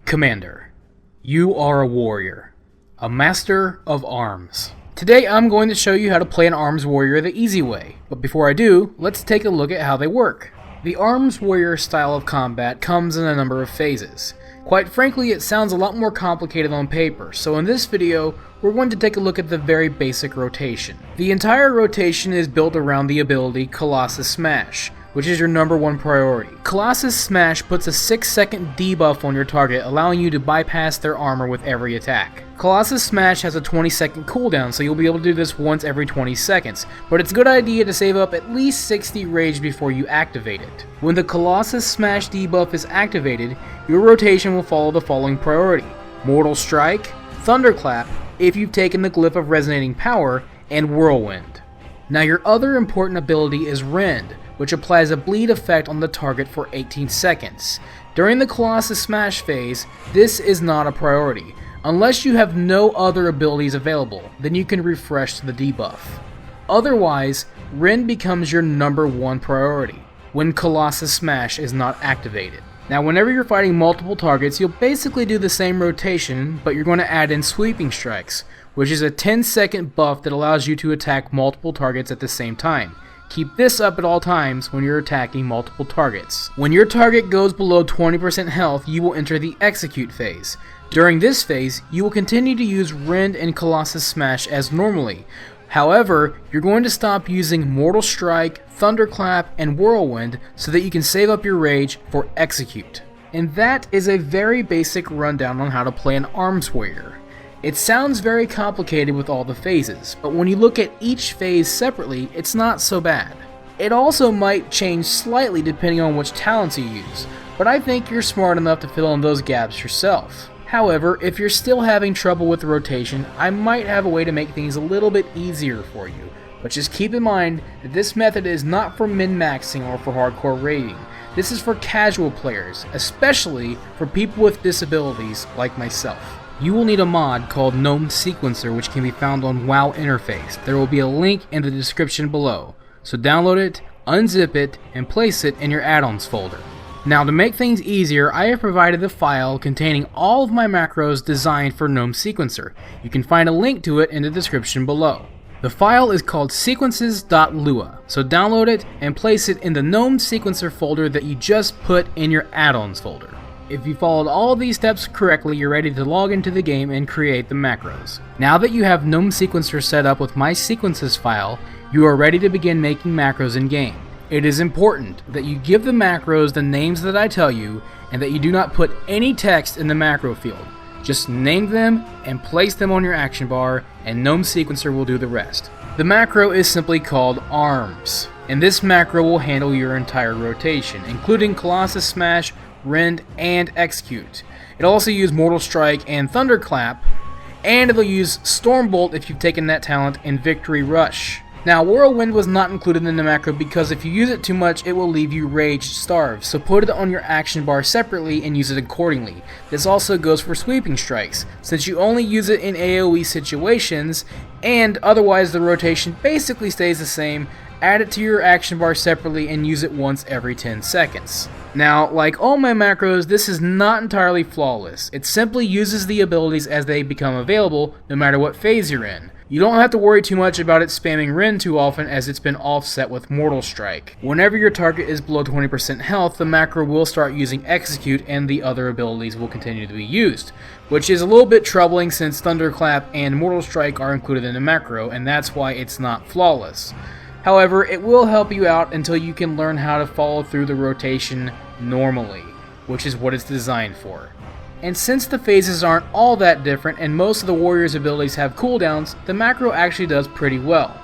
Commander, you are a warrior, a master of arms. Today I'm going to show you how to play an arms warrior the easy way, but before I do, let's take a look at how they work. The arms warrior style of combat comes in a number of phases. Quite frankly, it sounds a lot more complicated on paper, so in this video, we're going to take a look at the very basic rotation. The entire rotation is built around the ability Colossus Smash, which is your #1 priority. Colossus Smash puts a 6-second debuff on your target, allowing you to bypass their armor with every attack. Colossus Smash has a 20-second cooldown, so you'll be able to do this once every 20 seconds, but it's a good idea to save up at least 60 rage before you activate it. When the Colossus Smash debuff is activated, your rotation will follow the following priority: Mortal Strike, Thunderclap, if you've taken the Glyph of Resonating Power, and Whirlwind. Now your other important ability is Rend, which applies a bleed effect on the target for 18 seconds. During the Colossus Smash phase, this is not a priority. Unless you have no other abilities available, then you can refresh the debuff. Otherwise, Rend becomes your #1 priority when Colossus Smash is not activated. Now whenever you're fighting multiple targets, you'll basically do the same rotation, but you're going to add in Sweeping Strikes, which is a 10-second buff that allows you to attack multiple targets at the same time. Keep this up at all times when you're attacking multiple targets. When your target goes below 20% health, you will enter the Execute phase. During this phase, you will continue to use Rend and Colossus Smash as normally. However, you're going to stop using Mortal Strike, Thunderclap, and Whirlwind so that you can save up your rage for Execute. And that is a very basic rundown on how to play an arms warrior. It sounds very complicated with all the phases, but when you look at each phase separately, it's not so bad. It also might change slightly depending on which talents you use, but I think you're smart enough to fill in those gaps yourself. However, if you're still having trouble with the rotation, I might have a way to make things a little bit easier for you, but just keep in mind that this method is not for min-maxing or for hardcore raiding. This is for casual players, especially for people with disabilities like myself. You will need a mod called Gnome Sequencer, which can be found on WoW Interface. There will be a link in the description below, so download it, unzip it, and place it in your add-ons folder. Now to make things easier, I have provided a file containing all of my macros designed for Gnome Sequencer. You can find a link to it in the description below. The file is called sequences.lua, so download it and place it in the Gnome Sequencer folder that you just put in your add-ons folder. If you followed all these steps correctly, you're ready to log into the game and create the macros. Now that you have Gnome Sequencer set up with my sequences file, you are ready to begin making macros in game. It is important that you give the macros the names that I tell you, and that you do not put any text in the macro field. Just name them and place them on your action bar, and Gnome Sequencer will do the rest. The macro is simply called Arms, and this macro will handle your entire rotation, including Colossus Smash, Rend, and Execute. It'll also use Mortal Strike and Thunderclap, and it'll use Stormbolt if you've taken that talent, and Victory Rush. Now, Whirlwind was not included in the macro because if you use it too much, it will leave you rage starved, so put it on your action bar separately and use it accordingly. This also goes for Sweeping Strikes, since you only use it in AoE situations, and otherwise the rotation basically stays the same. Add it to your action bar separately and use it once every 10 seconds. Now, like all my macros, this is not entirely flawless. It simply uses the abilities as they become available, no matter what phase you're in. You don't have to worry too much about it spamming Rend too often, as it's been offset with Mortal Strike. Whenever your target is below 20% health, the macro will start using Execute and the other abilities will continue to be used, which is a little bit troubling since Thunderclap and Mortal Strike are included in the macro, and that's why it's not flawless. However, it will help you out until you can learn how to follow through the rotation normally, which is what it's designed for. And since the phases aren't all that different and most of the warrior's abilities have cooldowns, the macro actually does pretty well.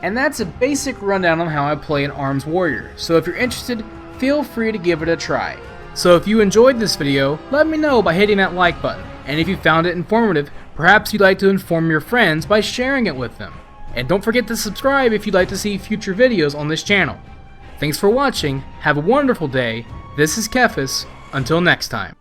And that's a basic rundown on how I play an arms warrior, so if you're interested, feel free to give it a try. So if you enjoyed this video, let me know by hitting that like button, and if you found it informative, perhaps you'd like to inform your friends by sharing it with them. And don't forget to subscribe if you'd like to see future videos on this channel. Thanks for watching, have a wonderful day, this is TheKephas, until next time.